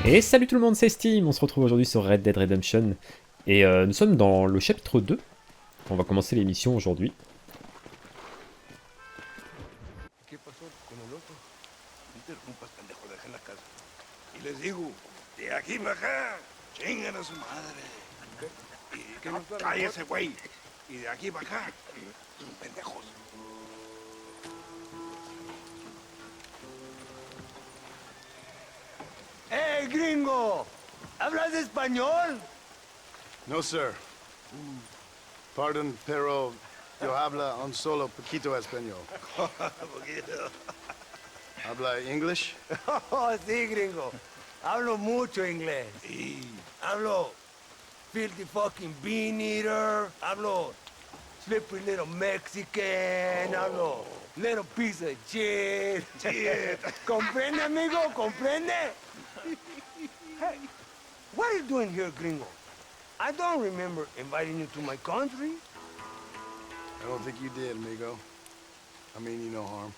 Et salut tout le monde, c'est StiM, on se retrouve aujourd'hui sur Red Dead Redemption. Et nous sommes dans le chapitre 2. On va commencer l'émission aujourd'hui. ¿Qué pasó con el otro? No interrumpas, pendejo, deja la casa. Y les digo, de aquí para acá, chingan a su madre. ¿Qué nos da? Cállese, güey. Y de aquí para acá, pendejos. ¡Hey, gringo! ¿Hablas español? No, sir. Pardon, pero yo habla un solo poquito español. Poquito. ¿Habla English? Oh, sí, gringo. Hablo mucho inglés. Sí. Hablo filthy fucking bean eater. Hablo slippery little Mexican. Hablo little piece of shit. Shit. ¿Comprende, amigo? ¿Comprende? Hey, what are you doing here, gringo? I don't remember inviting you to my country. I don't think you did, amigo. I mean you no harm.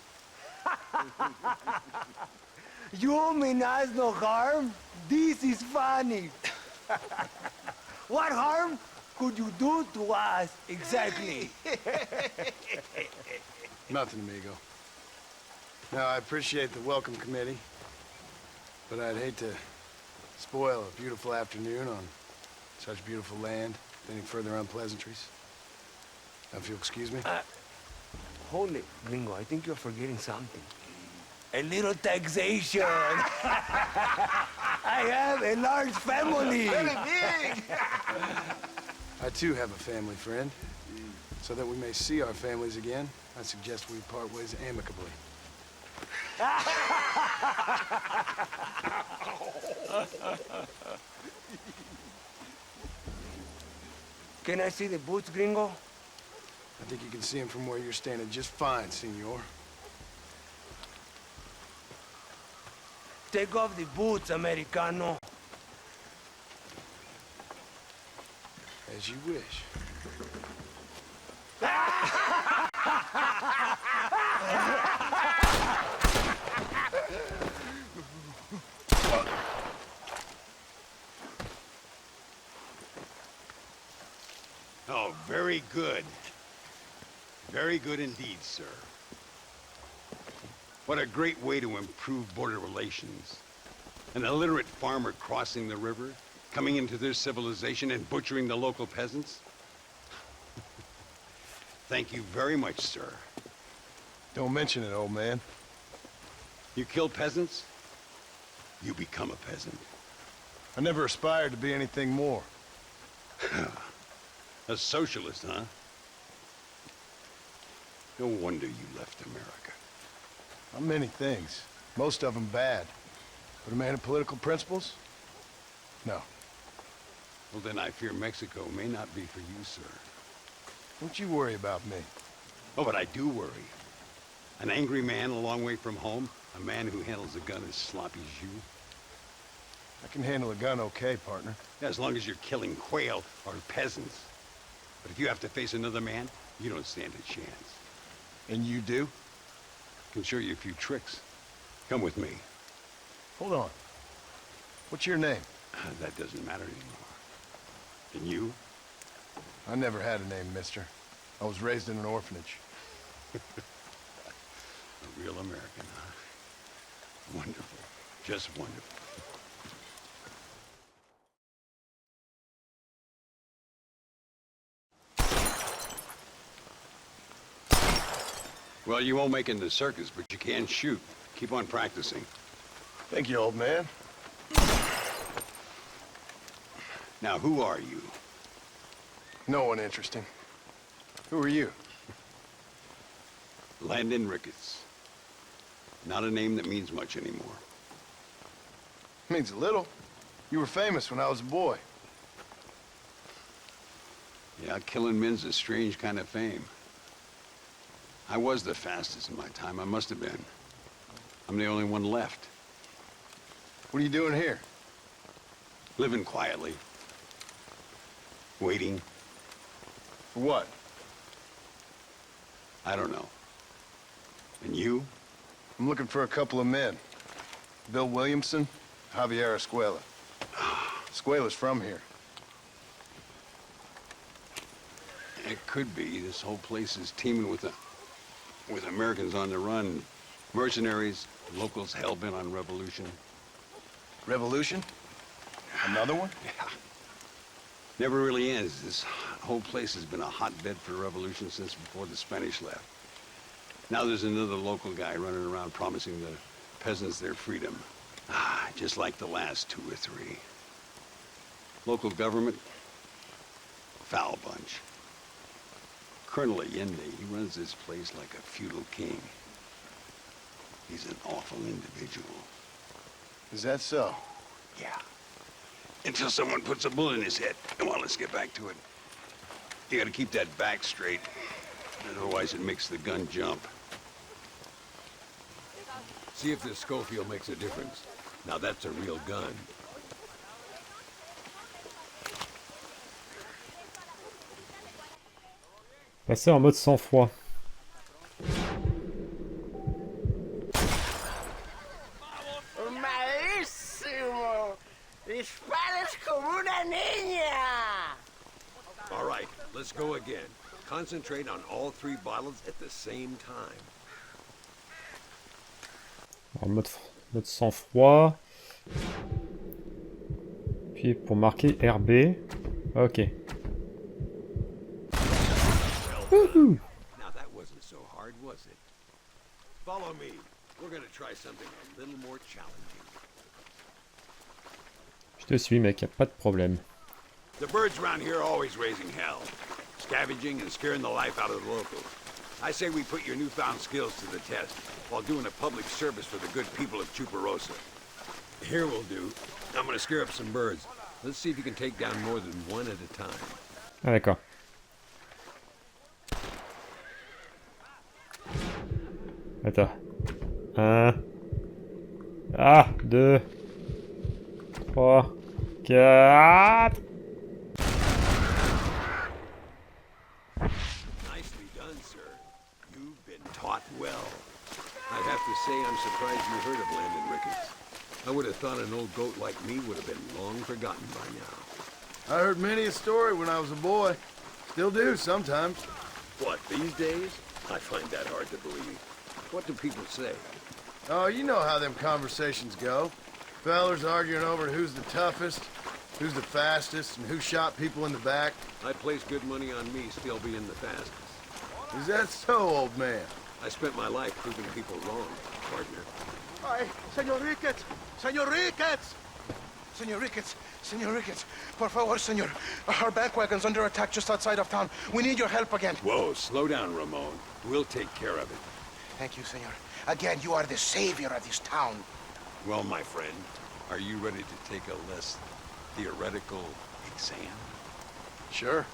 You mean us no harm? This is funny. What harm could you do to us exactly? Nothing, amigo. Now, I appreciate the welcome committee, but I'd hate to spoil a beautiful afternoon on such beautiful land with any further unpleasantries. Now, if you'll excuse me. Hold it, gringo. I think you're forgetting something. A little taxation. I have a large family. Very big. I too have a family friend. So that we may see our families again, I suggest we part ways amicably. Can I see the boots, gringo? I think you can see him from where you're standing just fine, senor. Take off the boots, Americano. As you wish. Oh, very good. Very good indeed, sir. What a great way to improve border relations. An illiterate farmer crossing the river, coming into their civilization and butchering the local peasants. Thank you very much, sir. Don't mention it, old man. You kill peasants, you become a peasant. I never aspired to be anything more. A socialist, huh? No wonder you left America. I'm many things. Most of them bad. But a man of political principles? No. Well, then I fear Mexico may not be for you, sir. Don't you worry about me. Oh, but I do worry. An angry man a long way from home, a man who handles a gun as sloppy as you. I can handle a gun okay, partner. Yeah, as long as you're killing quail or peasants. But if you have to face another man, you don't stand a chance. And you do? I can show you a few tricks. Come with me. Hold on. What's your name? That doesn't matter anymore. And you? I never had a name, mister. I was raised in an orphanage. A real American, huh? Wonderful. Just wonderful. Well, you won't make it in the circus, but you can shoot. Keep on practicing. Thank you, old man. Now, who are you? No one interesting. Who are you? Landon Ricketts. Not a name that means much anymore. Means a little. You were famous when I was a boy. Yeah, killing men's a strange kind of fame. I was the fastest in my time. I must have been. I'm the only one left. What are you doing here? Living quietly. Waiting. For what? I don't know. And you? I'm looking for a couple of men. Bill Williamson, Javier Escuela. Escuela's from here. It could be. This whole place is teeming with Americans on the run. Mercenaries, locals hell-bent on revolution. Revolution? Another one? Yeah. Never really ends. This whole place has been a hotbed for revolution since before the Spanish left. Now there's another local guy running around promising the peasants their freedom. Just like the last 2 or 3. Local government, foul bunch. Colonel Allende, he runs this place like a feudal king. He's an awful individual. Is that so? Yeah. Until someone puts a bullet in his head. Come on, let's get back to it. You gotta keep that back straight. Otherwise it makes the gun jump. See if this Schofield makes a difference. Now that's a real gun. Passer en mode sang-froid. Malísimo. Disparas como una niña. All right, let's go again. Concentrate on all 3 bottles at the same time. En mode sang-froid. Puis pour marquer RB. Ok. Woohoo! Now that wasn't so hard, was it? Follow me. We're gonna try something a little more challenging. Je te suis, mec, y a pas de problème. The birds around here are always raising hell, scavenging and scaring the life out of the locals. I say we put your newfound skills to the test while doing a public service for the good people of Chuparosa. Here we'll do. I'm gonna scare up some birds. Let's see if you can take down more than one at a time. Ah d'accord. Attends. 1. Ah, 2. 3. 4. Nicely done, sir. You've been taught well. I'd have to say I'm surprised you heard of Landon Ricketts. I would have thought an old goat like me would have been long forgotten by now. I heard many a story when I was a boy. Still do sometimes. What, these days? I find that hard to believe. What do people say? Oh, you know how them conversations go. Fellers arguing over who's the toughest, who's the fastest, and who shot people in the back. I place good money on me still being the fastest. Is that so, old man? I spent my life proving people wrong, partner. Ay, Señor Ricketts! Señor Ricketts! Señor Ricketts, por favor, señor. Our bank wagon's under attack just outside of town. We need your help again. Whoa, slow down, Ramon. We'll take care of it. Thank you, senor. Again, you are the savior of this town. Well, my friend, are you ready to take a less theoretical exam? Sure.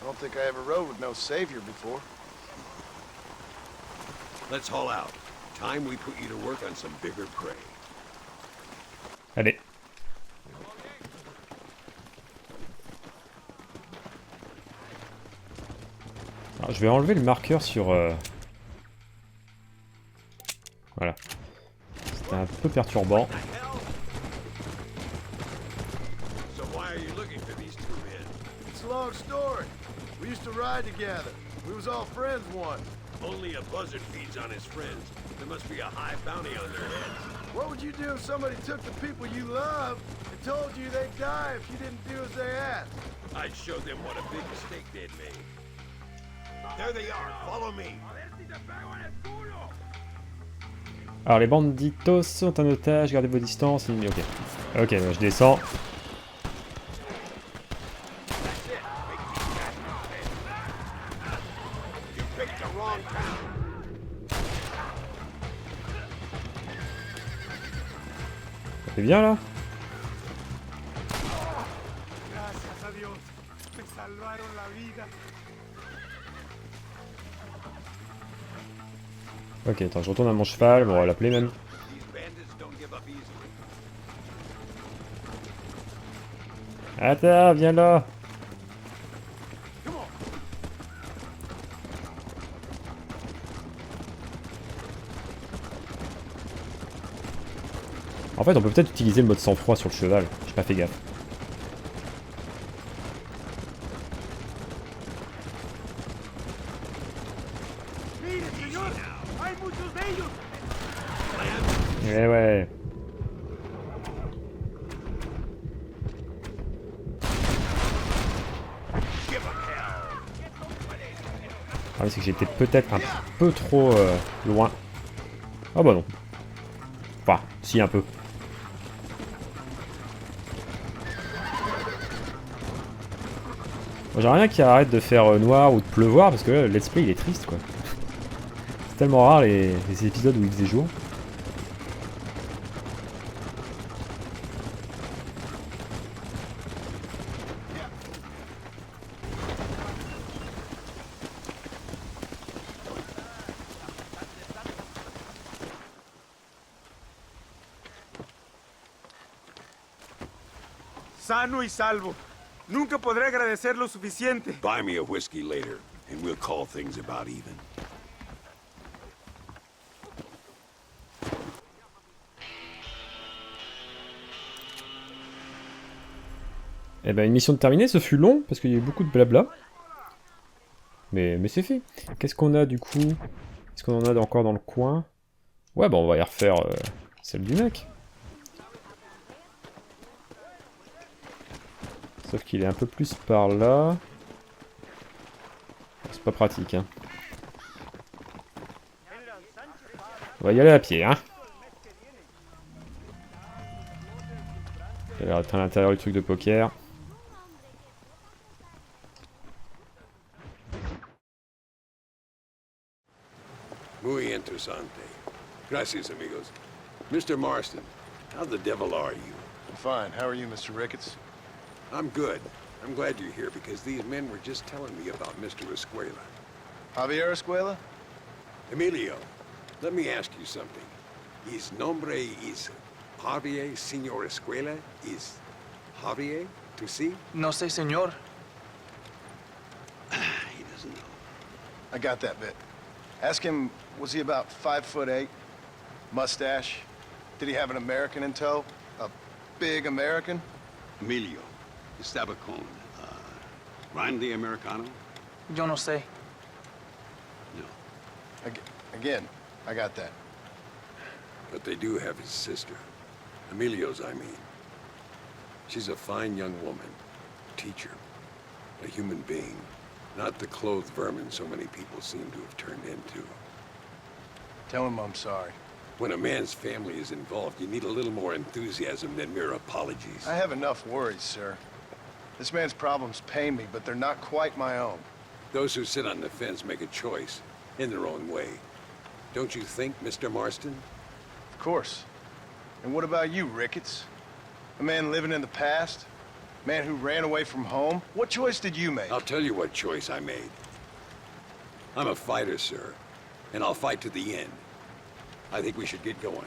I don't think I ever rode with no savior before. Let's haul out. Time we put you to work on some bigger prey. Allez. Alors, je vais enlever le marqueur sur... Voilà. C'était un peu perturbant. So why are you looking for these 2 men? It's a long story. We used to ride together. We was all friends once. Only a buzzard feeds on his friends. There must be a high bounty on their heads. What would you do if somebody took the people you love and told you they'd die if you didn't do as they asked? I'd show them what a big mistake they'd made. There they are. Follow me. Alors les banditos sont en otage, gardez vos distances. Ok. Ok, je descends. Ça fait bien là? Gracias a Dios. Me salvaron la vida. Ok, attends, je retourne à mon cheval, bon, on va l'appeler même. These bandits don't give up easily. Attends, viens là. En fait, on peut peut-être utiliser le mode sang-froid sur le cheval. J'ai pas fait gaffe. Eh ouais. Ah oui, c'est que j'étais peut-être un peu trop loin. Ah bah non. Enfin, si un peu. Moi, j'ai rien qui arrête de faire noir ou de pleuvoir parce que là, le let's play il est triste quoi. C'est tellement rare les épisodes où il faisait jour. Sano y salvo. Nunca podré agradecer lo suficiente. Buy me a whiskey later, and we'll call things about even. Eh ben, une mission terminée, ce fut long, parce qu'il y a eu beaucoup de blabla. Mais c'est fait. Qu'est-ce qu'on a, du coup? Est-ce qu'on en a encore dans le coin? Ouais, bah on va y refaire celle du mec. Sauf qu'il est un peu plus par là. C'est pas pratique, hein. On va y aller à pied, hein. Il a l'air d'être à l'intérieur du truc de poker. Muy interesante. Gracias, amigos. Mr. Marston, how the devil are you? I'm fine. How are you, Mr. Ricketts? I'm good. I'm glad you're here because these men were just telling me about Mr. Escuela. Javier Escuela? Emilio, let me ask you something. His nombre is Javier Señor Escuela? Is Javier to see? No sé, señor. He doesn't know. I got that bit. Ask him, was he about 5'8"? Mustache? Did he have an American in tow? A big American? Emilio, estaba con, Randy Americano? Yo no sé. No. Again, I got that. But they do have his sister. Emilio's, I mean. She's a fine young woman. Teacher. A human being. Not the clothed vermin so many people seem to have turned into. Tell him I'm sorry. When a man's family is involved, you need a little more enthusiasm than mere apologies. I have enough worries, sir. This man's problems pain me, but they're not quite my own. Those who sit on the fence make a choice, in their own way. Don't you think, Mr. Marston? Of course. And what about you, Ricketts? A man living in the past? A man who ran away from home? What choice did you make? I'll tell you what choice I made. I'm a fighter, sir, and I'll fight to the end. I think we should get going.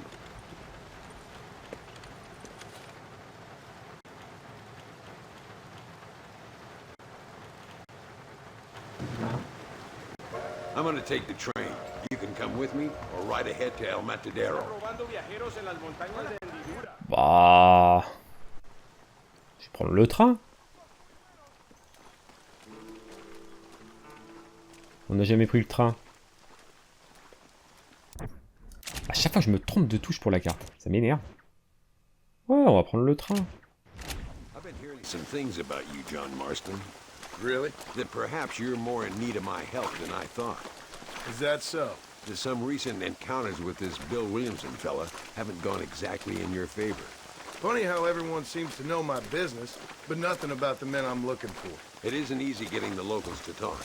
I'm gonna take the train. You can come with me or ride ahead to El Matadero. Bah... Je vais prendre le train. On n'a jamais pris le train. À chaque fois je me trompe de touche pour la carte. Ça m'énerve. Ouais, on va prendre le train. I've been hearing some things about you, John Marston. Really? That perhaps you're more in need of my help than I thought. Is that so? That some recent encounters with this Bill Williamson fella haven't gone exactly in your favor. Funny how everyone seems to know my business, but nothing about the men I'm looking for. It isn't easy getting the locals to talk.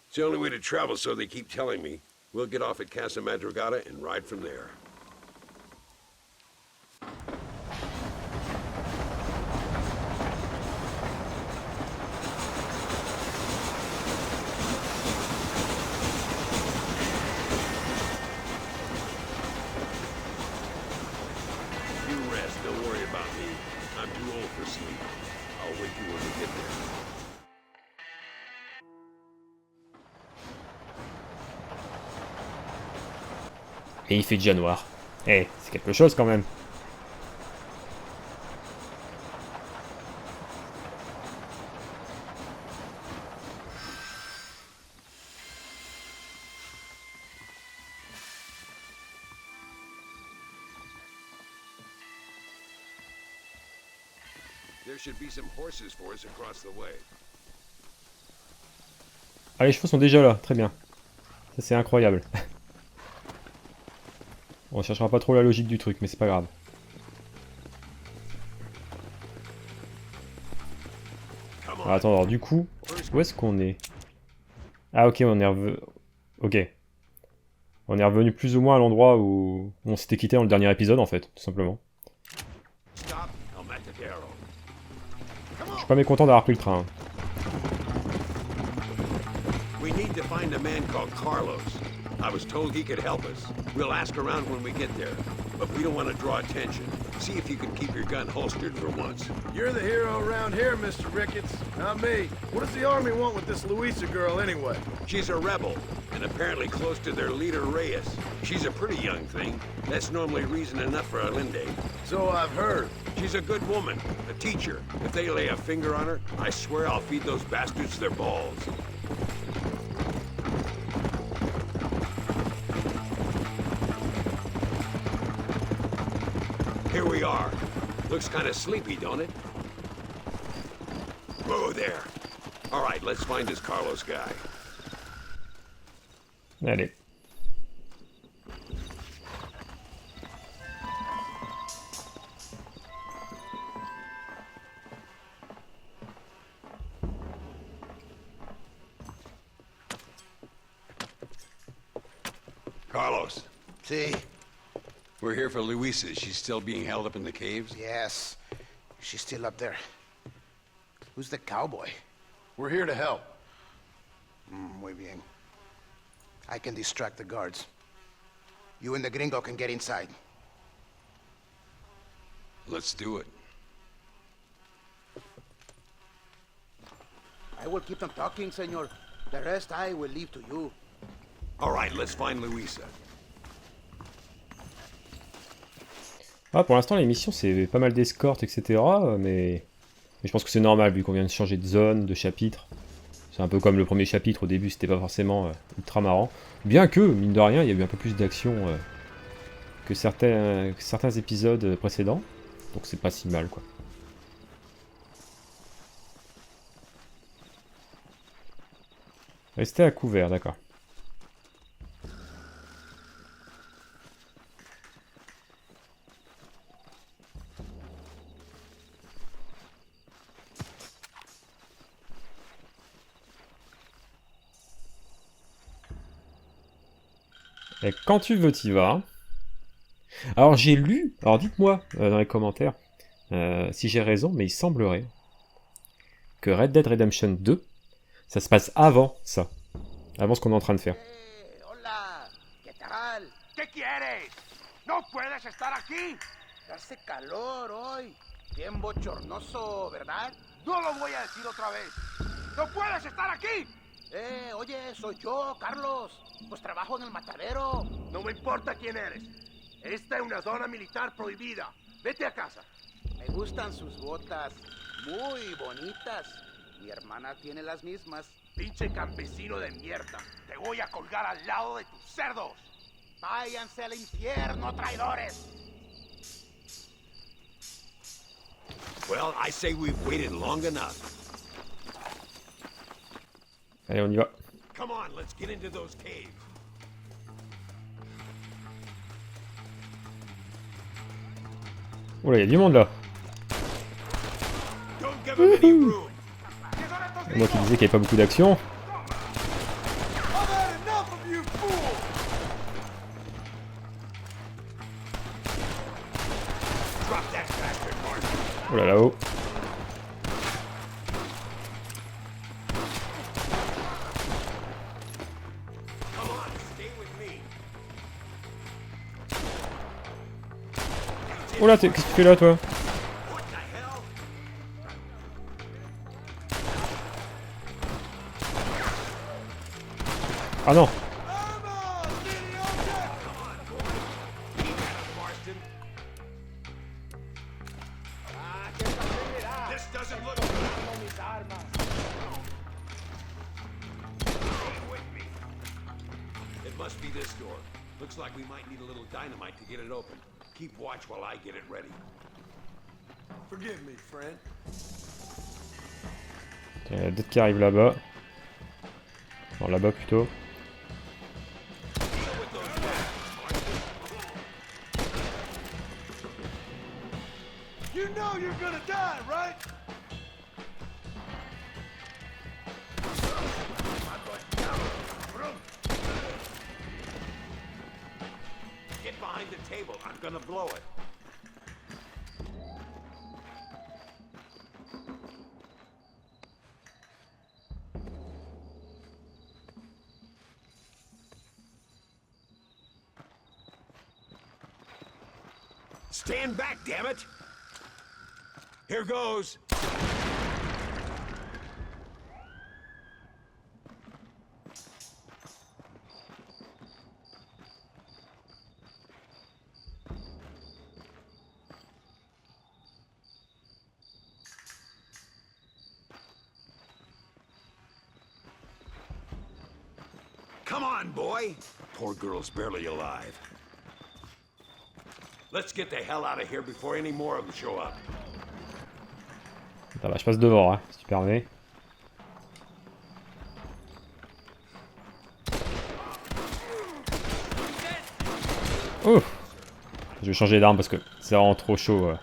It's the only way to travel, so they keep telling me. We'll get off at Casa Madrugada and ride from there. Don't worry about me. I'm too old for sleep. I'll wake you when we get there. Et il fait déjà noir. Eh, c'est quelque chose quand même. There should be some horses for us across the way. Ah, les chevaux sont déjà là, très bien. Ça c'est incroyable. On cherchera pas trop la logique du truc, mais c'est pas grave. Alors, attends, alors du coup, où est-ce qu'on est? Ah ok, on est revenu... Ok. On est revenu plus ou moins à l'endroit où on s'était quitté dans le dernier épisode, en fait, tout simplement. Je suis pas mécontent d'avoir pris le train. We need to find a man called Carlos. I was told he could help us. We'll ask around when we get there. But we don't want to draw attention. See if you can keep your gun holstered for once. You're the hero around here, Mr. Ricketts, not me. What does the army want with this Luisa girl anyway? She's a rebel, and apparently close to their leader, Reyes. She's a pretty young thing. That's normally reason enough for Alinde. So I've heard. She's a good woman, a teacher. If they lay a finger on her, I swear I'll feed those bastards their balls. Here we are. Looks kind of sleepy, don't it? Whoa there. All right, let's find this Carlos guy. Allez. Carlos, See? we're here for Luisa. She's still being held up in the caves? Yes. She's still up there. Who's the cowboy? We're here to help. Muy bien. I can distract the guards. You and the gringo can get inside. Let's do it. I will keep them talking, senor. The rest I will leave to you. All right, let's find Luisa. Ah, pour l'instant, l'émission, c'est pas mal d'escortes, etc. Mais je pense que c'est normal, vu qu'on vient de changer de zone, de chapitre. C'est un peu comme le premier chapitre, au début, c'était pas forcément ultra marrant. Bien que, mine de rien, il y a eu un peu plus d'action que certains épisodes précédents. Donc c'est pas si mal, quoi. Restez à couvert, d'accord. Et quand tu veux, t'y vas. Alors j'ai lu, alors dites-moi dans les commentaires si j'ai raison, mais il semblerait que Red Dead Redemption 2, ça se passe avant ça. Avant ce qu'on est en train de faire. Hey, hola. ¿Qué tal? ¿Qué quieres? ¡No puedes estar aquí! Hace calor hoy. Bien bochornoso, ¿verdad? No lo voy a decir otra vez. ¡No puedes estar aquí! Oye, soy yo, Carlos. Pues trabajo en el matadero. No me importa quién eres. Esta es una zona militar prohibida. Vete a casa. Me gustan sus botas. Muy bonitas. Mi hermana tiene las mismas. Pinche campesino de mierda. Te voy a colgar al lado de tus cerdos. Váyanse al infierno, traidores. Well, I say we've waited long enough. Allez, on y va. Come on, let's get into those caves. Oula, il y a du monde là. Don't give them any room. Et moi qui disais qu'il n'y avait pas beaucoup d'action. Drop that bastard, Mark. Oula, là-haut. Come on, stay with me. Oh là, qu'est-ce que tu fais là, toi? Ah non. It must be this door. Looks like we might need a little dynamite to get it open. Keep watch while I get it ready. Forgive me, friend. Il y en a d'autres qui arrivent là-bas. Bon, là-bas plutôt. You know you're gonna die, right? Get behind the table. I'm gonna blow it. Stand back, damn it! Here goes. Come on, boy! Poor girl's barely alive. Let's get the hell out of here before any more of them show up. Attends, bah, je passe devant, hein, si tu permets. Ouf! Je vais changer d'arme parce que c'est vraiment trop chaud.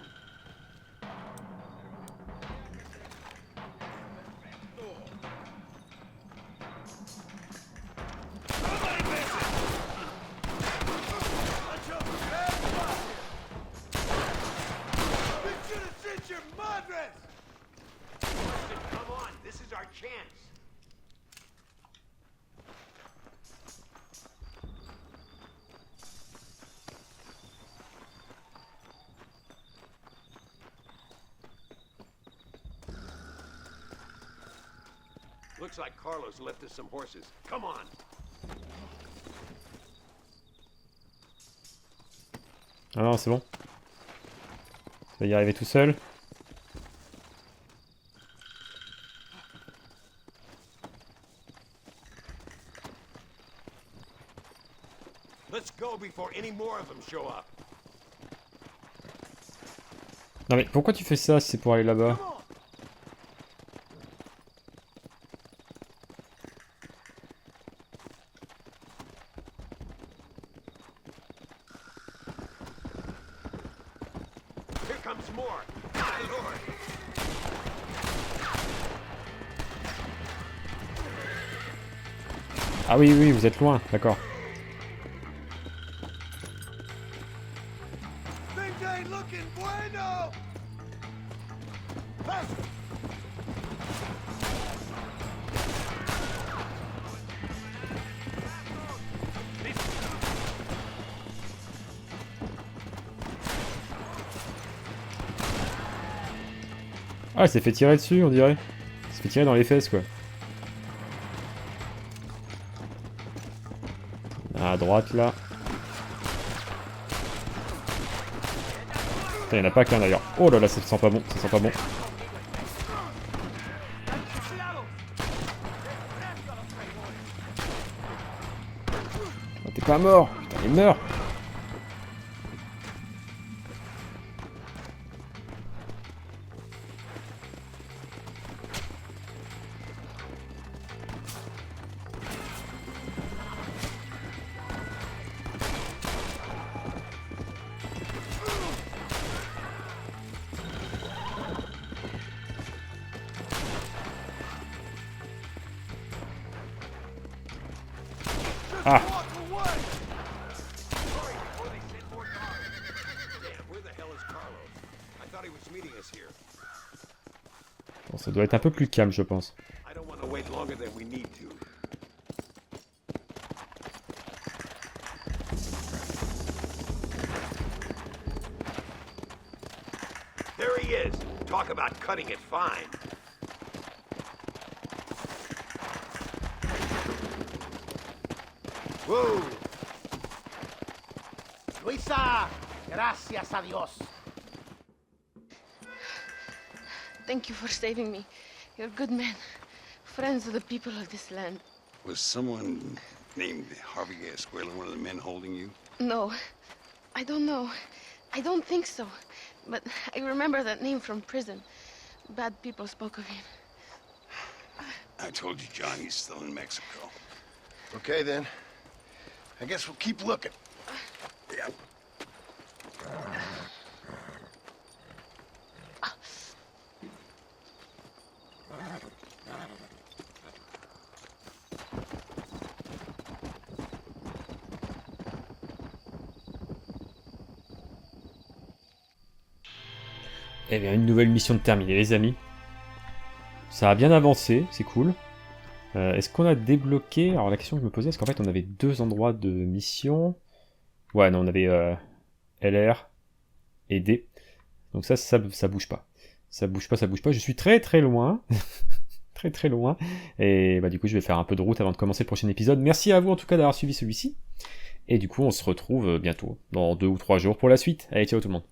Come on, this is our chance. Looks like Carlos left us some horses. Come on. Ah non, c'est bon. Ça va y arriver tout seul. Let's go before any more of them show up. Non mais pourquoi tu fais ça si c'est pour aller là-bas? Here comes more. My lord. Ah oui, oui, vous êtes loin, d'accord. Things ain't looking bueno. Faster. Ah, elle s'est fait tirer dessus, on dirait. Elle s'est fait tirer dans les fesses, quoi. À droite, là. Putain, il n'y en a pas qu'un, d'ailleurs. Oh là là, ça sent pas bon, ça sent pas bon. Oh, t'es pas mort. Putain, il meurt. Ah. Bon, ça doit être un peu plus calme, je pense. There he is. Talk about cutting it fine. Whoa! Luisa! Gracias a Dios. Thank you for saving me. You're good men. Friends of the people of this land. Was someone named Harvey Escuela one of the men holding you? No, I don't know. I don't think so. But I remember that name from prison. Bad people spoke of him. I told you, John, he's still in Mexico. Okay, then. I guess we'll keep looking. Yeah. Eh bien, une nouvelle mission de terminée, les amis. Ça a bien avancé, c'est cool. Est-ce qu'on a débloqué... Alors la question que je me posais, est-ce qu'en fait on avait 2 endroits de mission? Ouais, non, on avait LR et D. Donc ça bouge pas. Ça bouge pas. Je suis très très loin. très très loin. Et bah du coup, je vais faire un peu de route avant de commencer le prochain épisode. Merci à vous en tout cas d'avoir suivi celui-ci. Et du coup, on se retrouve bientôt, dans 2 ou 3 jours pour la suite. Allez, ciao tout le monde.